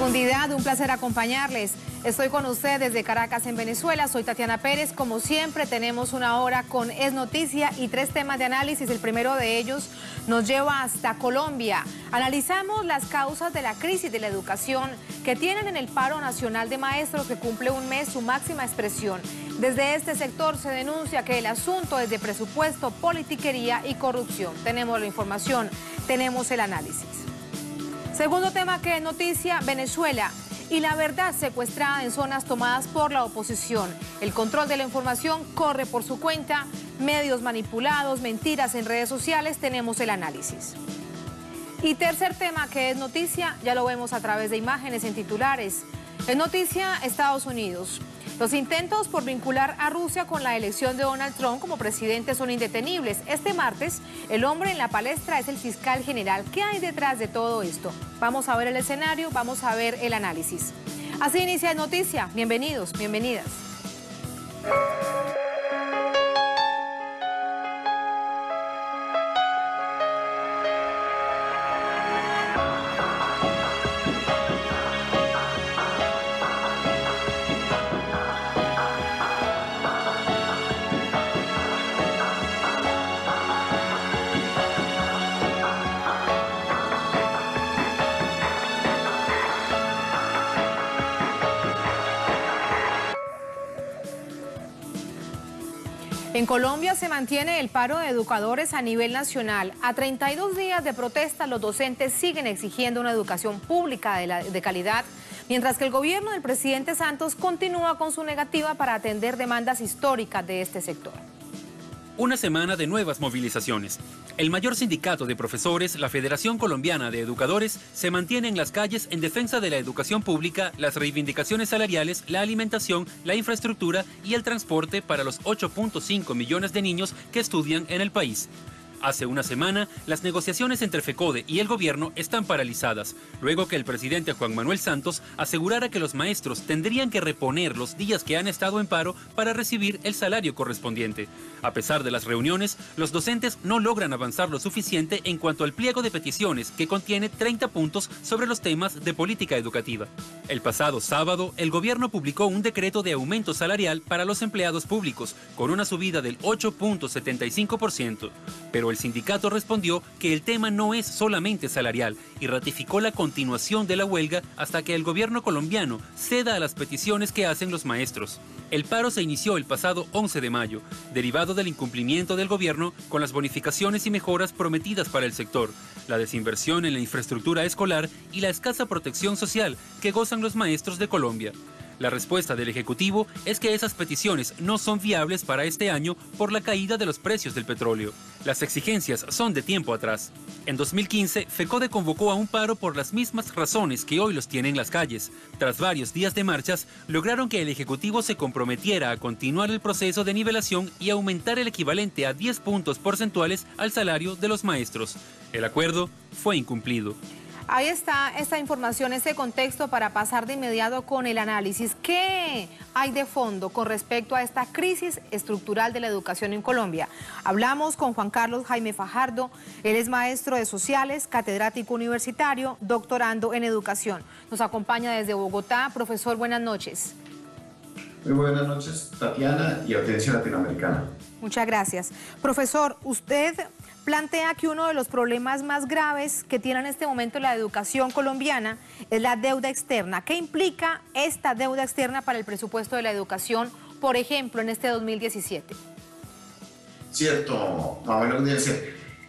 Profundidad, un placer acompañarles. Estoy con ustedes desde Caracas, en Venezuela. Soy Tatiana Pérez. Como siempre, tenemos una hora con Es Noticia y 3 temas de análisis. El primero de ellos nos lleva hasta Colombia. Analizamos las causas de la crisis de la educación que tienen en el paro nacional de maestros que cumple un mes su máxima expresión. Desde este sector se denuncia que el asunto es de presupuesto, politiquería y corrupción. Tenemos la información, tenemos el análisis. Segundo tema que es noticia, Venezuela y la verdad secuestrada en zonas tomadas por la oposición. El control de la información corre por su cuenta, medios manipulados, mentiras en redes sociales, tenemos el análisis. Y tercer tema que es noticia, ya lo vemos a través de imágenes en titulares. Es noticia Estados Unidos. Los intentos por vincular a Rusia con la elección de Donald Trump como presidente son indetenibles. Este martes, el hombre en la palestra es el fiscal general. ¿Qué hay detrás de todo esto? Vamos a ver el escenario, vamos a ver el análisis. Así inicia Noticia. Bienvenidos, bienvenidas. En Colombia se mantiene el paro de educadores a nivel nacional. A 32 días de protesta, los docentes siguen exigiendo una educación pública de calidad, mientras que el gobierno del presidente Santos continúa con su negativa para atender demandas históricas de este sector. Una semana de nuevas movilizaciones. El mayor sindicato de profesores, la Federación Colombiana de Educadores, se mantiene en las calles en defensa de la educación pública, las reivindicaciones salariales, la alimentación, la infraestructura y el transporte para los 8.5 millones de niños que estudian en el país. Hace una semana, las negociaciones entre FECODE y el gobierno están paralizadas, luego que el presidente Juan Manuel Santos asegurara que los maestros tendrían que reponer los días que han estado en paro para recibir el salario correspondiente. A pesar de las reuniones, los docentes no logran avanzar lo suficiente en cuanto al pliego de peticiones que contiene 30 puntos sobre los temas de política educativa. El pasado sábado, el gobierno publicó un decreto de aumento salarial para los empleados públicos, con una subida del 8.75%. Pero el sindicato respondió que el tema no es solamente salarial y ratificó la continuación de la huelga hasta que el gobierno colombiano ceda a las peticiones que hacen los maestros. El paro se inició el pasado 11 de mayo, derivado del incumplimiento del gobierno con las bonificaciones y mejoras prometidas para el sector, la desinversión en la infraestructura escolar y la escasa protección social que gozan los maestros de Colombia. La respuesta del Ejecutivo es que esas peticiones no son viables para este año por la caída de los precios del petróleo. Las exigencias son de tiempo atrás. En 2015, FECODE convocó a un paro por las mismas razones que hoy los tiene en las calles. Tras varios días de marchas, lograron que el Ejecutivo se comprometiera a continuar el proceso de nivelación y aumentar el equivalente a 10 puntos porcentuales al salario de los maestros. El acuerdo fue incumplido. Ahí está esta información, este contexto para pasar de inmediato con el análisis. ¿Qué hay de fondo con respecto a esta crisis estructural de la educación en Colombia? Hablamos con Juan Carlos Jaime Fajardo, él es maestro de sociales, catedrático universitario, doctorando en educación. Nos acompaña desde Bogotá. Profesor, buenas noches. Muy buenas noches, Tatiana y audiencia latinoamericana. Muchas gracias. Profesor, usted plantea que uno de los problemas más graves que tiene en este momento la educación colombiana es la deuda externa. ¿Qué implica esta deuda externa para el presupuesto de la educación, por ejemplo, en este 2017? Cierto, buena audiencia.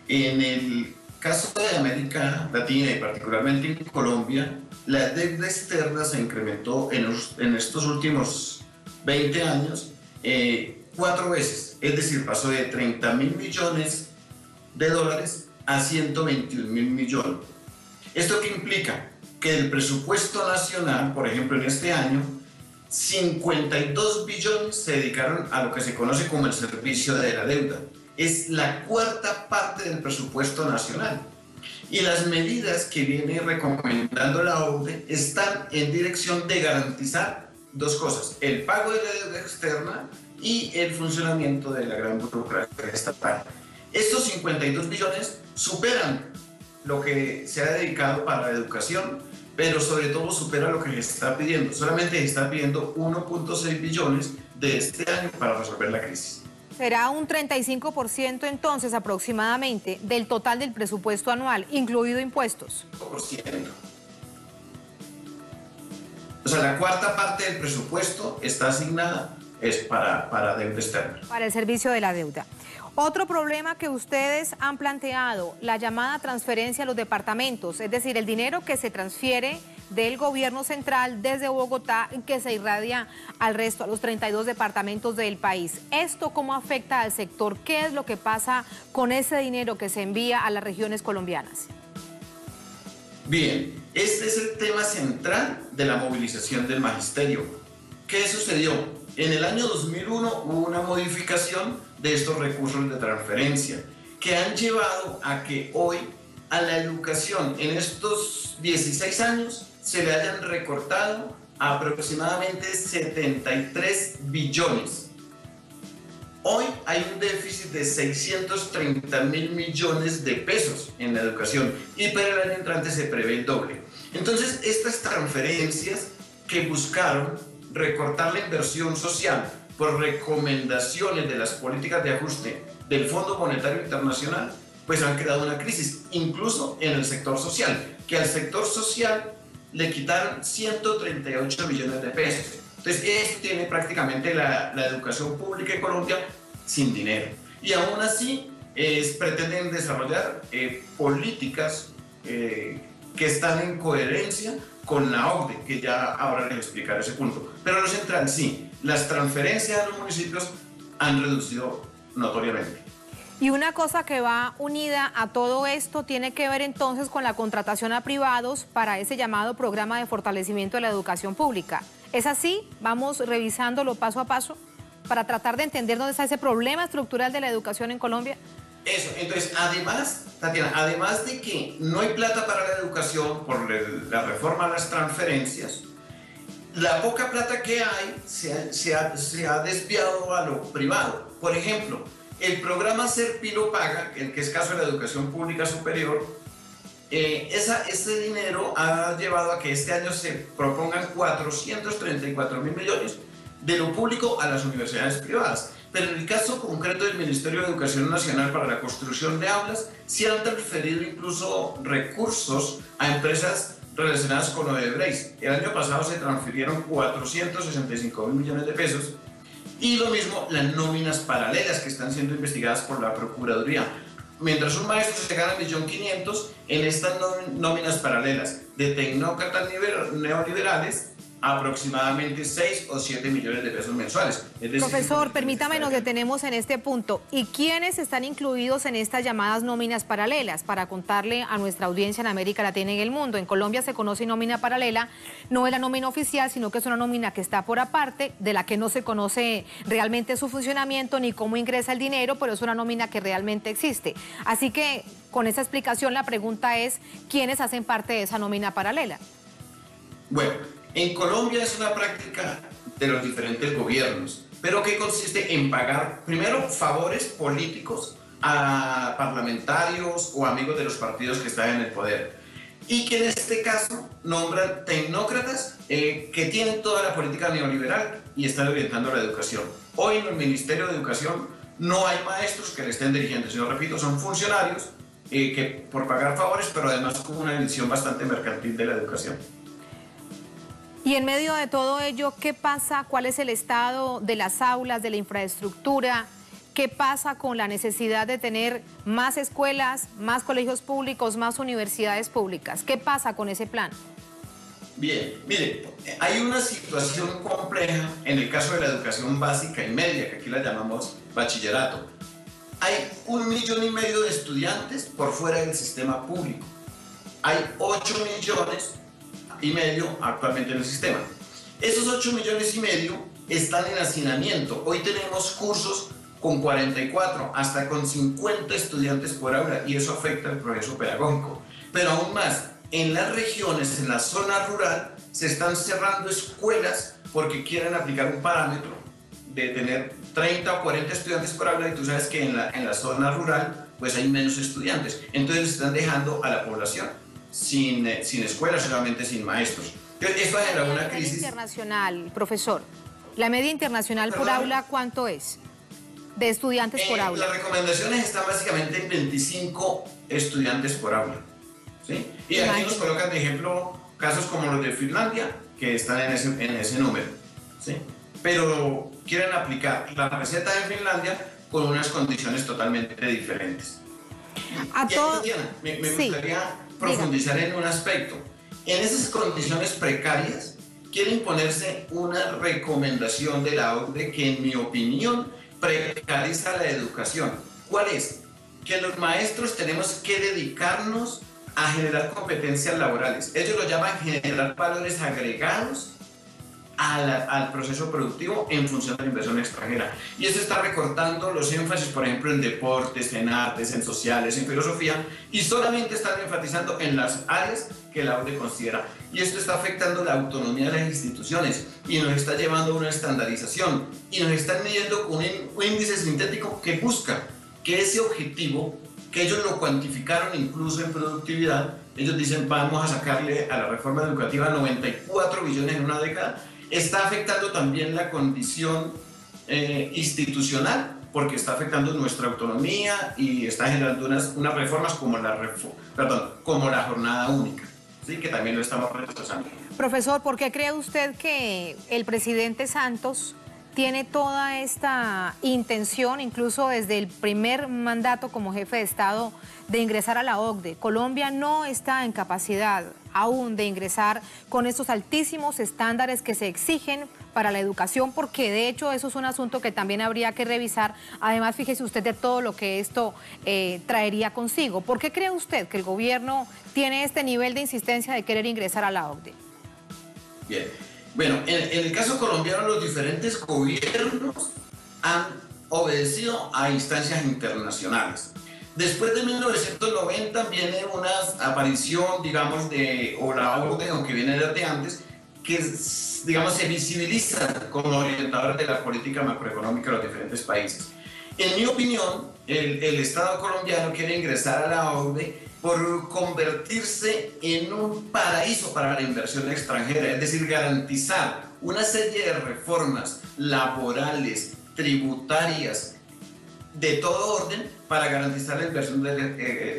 En el caso de América Latina y particularmente en Colombia, la deuda externa se incrementó en estos últimos 20 años 4 veces. Es decir, pasó de 30.000 millones de dólares a 121.000 millones. ¿Esto qué implica? Que del presupuesto nacional, por ejemplo, en este año, 52 billones se dedicaron a lo que se conoce como el servicio de la deuda. Es la 4ª parte del presupuesto nacional. Y las medidas que viene recomendando la OCDE están en dirección de garantizar 2 cosas: el pago de la deuda externa y el funcionamiento de la gran burocracia estatal. Estos 52 billones superan lo que se ha dedicado para la educación, pero sobre todo supera lo que se está pidiendo. Solamente se está pidiendo 1.6 billones de este año para resolver la crisis. Será un 35% entonces aproximadamente del total del presupuesto anual, incluido impuestos. O sea, la cuarta parte del presupuesto está asignada es para deuda externa. Para el servicio de la deuda. Otro problema que ustedes han planteado, la llamada transferencia a los departamentos, es decir, el dinero que se transfiere del gobierno central desde Bogotá y que se irradia al resto, a los 32 departamentos del país. ¿Esto cómo afecta al sector? ¿Qué es lo que pasa con ese dinero que se envía a las regiones colombianas? Bien, este es el tema central de la movilización del magisterio. ¿Qué sucedió? En el año 2001 hubo una modificación de estos recursos de transferencia que han llevado a que hoy a la educación en estos 16 años se le hayan recortado aproximadamente 73 billones. Hoy hay un déficit de 630.000 millones de pesos en la educación y para el año entrante se prevé el doble. Entonces, estas transferencias que buscaron recortar la inversión social por recomendaciones de las políticas de ajuste del Fondo Monetario Internacional, pues han creado una crisis, incluso en el sector social, que al sector social le quitaron 138 millones de pesos. Entonces, esto tiene prácticamente la educación pública en Colombia sin dinero. Y aún así, pretenden desarrollar políticas que están en coherencia con la OCDE, que ya ahora les explicaré ese punto. Pero lo central, sí, las transferencias a los municipios han reducido notoriamente. Y una cosa que va unida a todo esto tiene que ver entonces con la contratación a privados para ese llamado programa de fortalecimiento de la educación pública. ¿Es así? Vamos revisándolo paso a paso para tratar de entender dónde está ese problema estructural de la educación en Colombia. Eso, entonces, además, Tatiana, además de que no hay plata para la educación por la reforma a las transferencias, la poca plata que hay se ha desviado a lo privado. Por ejemplo, el programa Serpilo Paga, que es caso de la educación pública superior, ese dinero ha llevado a que este año se propongan 434.000 millones de lo público a las universidades privadas. Pero en el caso concreto del Ministerio de Educación Nacional para la construcción de aulas, se han transferido incluso recursos a empresas relacionadas con Odebrecht. El año pasado se transfirieron 465.000 millones de pesos y lo mismo las nóminas paralelas que están siendo investigadas por la Procuraduría. Mientras un maestro se gana 1.500.000, en estas nóminas paralelas de tecnócratas neoliberales, aproximadamente 6 o 7 millones de pesos mensuales. Es decir, profesor, permítame, nos detenemos en este punto. ¿Y quiénes están incluidos en estas llamadas nóminas paralelas? Para contarle a nuestra audiencia en América Latina y en el mundo. En Colombia se conoce nómina paralela, no es la nómina oficial, sino que es una nómina que está por aparte, de la que no se conoce realmente su funcionamiento ni cómo ingresa el dinero, pero es una nómina que realmente existe. Así que, con esa explicación, la pregunta es, ¿quiénes hacen parte de esa nómina paralela? Bueno, en Colombia es una práctica de los diferentes gobiernos, pero que consiste en pagar primero favores políticos a parlamentarios o amigos de los partidos que están en el poder y que en este caso nombran tecnócratas que tienen toda la política neoliberal y están orientando la educación. Hoy en el Ministerio de Educación no hay maestros que le estén dirigiendo, sino, repito, son funcionarios que por pagar favores, pero además con una visión bastante mercantil de la educación. Y en medio de todo ello, ¿qué pasa? ¿Cuál es el estado de las aulas, de la infraestructura? ¿Qué pasa con la necesidad de tener más escuelas, más colegios públicos, más universidades públicas? ¿Qué pasa con ese plan? Bien, mire, hay una situación compleja en el caso de la educación básica y media, que aquí la llamamos bachillerato. Hay 1,5 millones de estudiantes por fuera del sistema público. Hay 8,5 millones actualmente en el sistema. Esos 8,5 millones están en hacinamiento. Hoy tenemos cursos con 44, hasta con 50 estudiantes por aula y eso afecta el progreso pedagógico. Pero aún más, en las regiones, en la zona rural, se están cerrando escuelas porque quieren aplicar un parámetro de tener 30 o 40 estudiantes por aula y tú sabes que en la zona rural pues hay menos estudiantes. Entonces están dejando a la población sin escuelas, solamente sin maestros. Entonces, esto ha generado una crisis. La media internacional, profesor, la media internacional por aula, ¿cuánto es de estudiantes por aula? Las recomendaciones están básicamente en 25 estudiantes por aula, ¿sí? Y aquí nos colocan de ejemplo casos como los de Finlandia, que están en ese número, ¿sí? Pero quieren aplicar la receta de Finlandia con unas condiciones totalmente diferentes. Diana, me gustaría profundizar en un aspecto. En esas condiciones precarias, quiere imponerse una recomendación de la OCDE que, en mi opinión, precariza la educación. ¿Cuál es? Que los maestros tenemos que dedicarnos a generar competencias laborales. Ellos lo llaman generar valores agregados al proceso productivo en función de la inversión extranjera. Y esto está recortando los énfasis, por ejemplo, en deportes, en artes, en sociales, en filosofía, y solamente están enfatizando en las áreas que la OCDE considera. Y esto está afectando la autonomía de las instituciones y nos está llevando a una estandarización y nos están midiendo con un índice sintético que busca que ese objetivo, que ellos lo cuantificaron incluso en productividad, ellos dicen vamos a sacarle a la reforma educativa 94 billones en una década, está afectando también la condición institucional, porque está afectando nuestra autonomía y está generando unas reformas como la jornada única, ¿sí? Que también lo estamos rechazando. Profesor, ¿por qué cree usted que el presidente Santos tiene toda esta intención, incluso desde el primer mandato como jefe de Estado, de ingresar a la OCDE? Colombia no está en capacidad aún de ingresar con estos altísimos estándares que se exigen para la educación, porque de hecho eso es un asunto que también habría que revisar. Además, fíjese usted de todo lo que esto traería consigo. ¿Por qué cree usted que el gobierno tiene este nivel de insistencia de querer ingresar a la OCDE? Bien. Bueno, en el caso colombiano, los diferentes gobiernos han obedecido a instancias internacionales. Después de 1990 viene una aparición, digamos, o la OCDE, aunque viene desde antes, que, digamos, se visibiliza como orientador de la política macroeconómica de los diferentes países. En mi opinión, el Estado colombiano quiere ingresar a la OCDE por convertirse en un paraíso para la inversión extranjera, es decir, garantizar una serie de reformas laborales, tributarias, de todo orden para garantizar la inversión,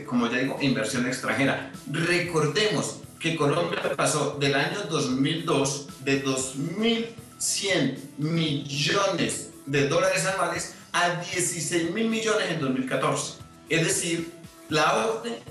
como ya digo, inversión extranjera. Recordemos que Colombia pasó del año 2002 de 2.100 millones de dólares anuales a 16.000 millones en 2014. Es decir, la OCDE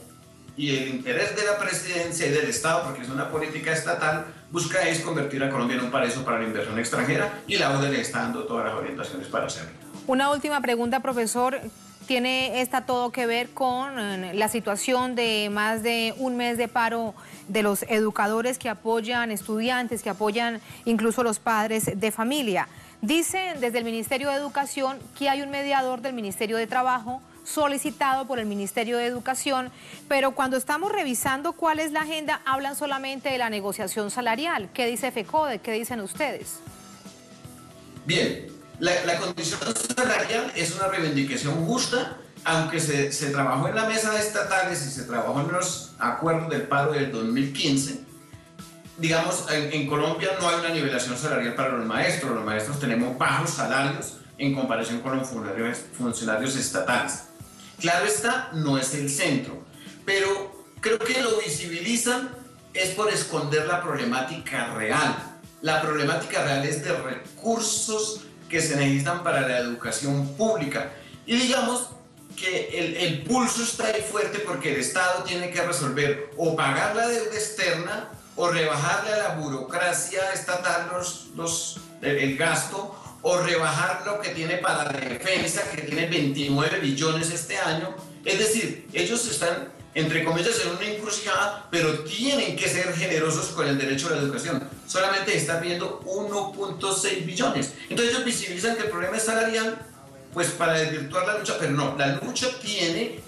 y el interés de la presidencia y del Estado, porque es una política estatal, busca es convertir a Colombia en un paraíso para la inversión extranjera, y la OCDE le está dando todas las orientaciones para hacerlo. Una última pregunta, profesor. ¿Tiene todo que ver con la situación de más de un mes de paro de los educadores que apoyan estudiantes, que apoyan incluso los padres de familia? Dicen desde el Ministerio de Educación que hay un mediador del Ministerio de Trabajo solicitado por el Ministerio de Educación, pero cuando estamos revisando cuál es la agenda, hablan solamente de la negociación salarial. ¿Qué dice FECODE? ¿Qué dicen ustedes? Bien. La condición salarial es una reivindicación justa, aunque se trabajó en la mesa de estatales y se trabajó en los acuerdos del paro del 2015. Digamos, en Colombia no hay una nivelación salarial para los maestros. Los maestros tenemos bajos salarios en comparación con los funcionarios estatales. Claro está, no es el centro, pero creo que lo visibilizan es por esconder la problemática real. La problemática real es de recursos que se necesitan para la educación pública. Y digamos que el pulso está ahí fuerte porque el Estado tiene que resolver o pagar la deuda externa o rebajarle a la burocracia estatal el gasto, o rebajar lo que tiene para la defensa, que tiene 29 billones este año. Es decir, ellos están, entre comillas, en una encrucijada, pero tienen que ser generosos con el derecho a la educación. Solamente están viendo 1.6 billones. Entonces ellos visibilizan que el problema es salarial, pues para desvirtuar la lucha, pero no, la lucha tiene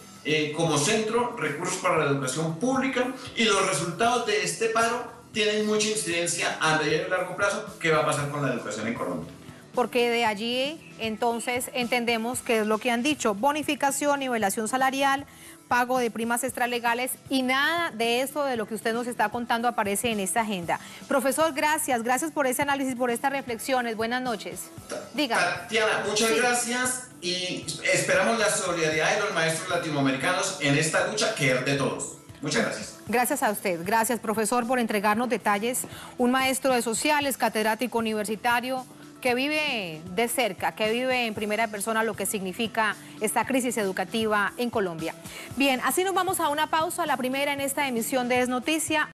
como centro recursos para la educación pública, y los resultados de este paro tienen mucha incidencia a medio y largo plazo. ¿Qué va a pasar con la educación en Colombia? porque de allí entonces entendemos que es lo que han dicho: bonificación, nivelación salarial, pago de primas extralegales, y nada de eso de lo que usted nos está contando aparece en esta agenda. Profesor, gracias por ese análisis, por estas reflexiones. Buenas noches. Dígame. Tatiana, muchas gracias, y esperamos la solidaridad de los maestros latinoamericanos en esta lucha que es de todos. Muchas gracias. Gracias a usted. Gracias, profesor, por entregarnos detalles. Un maestro de sociales, catedrático universitario, que vive de cerca, que vive en primera persona lo que significa esta crisis educativa en Colombia. Bien, así nos vamos a una pausa, la primera en esta emisión de Es Noticia.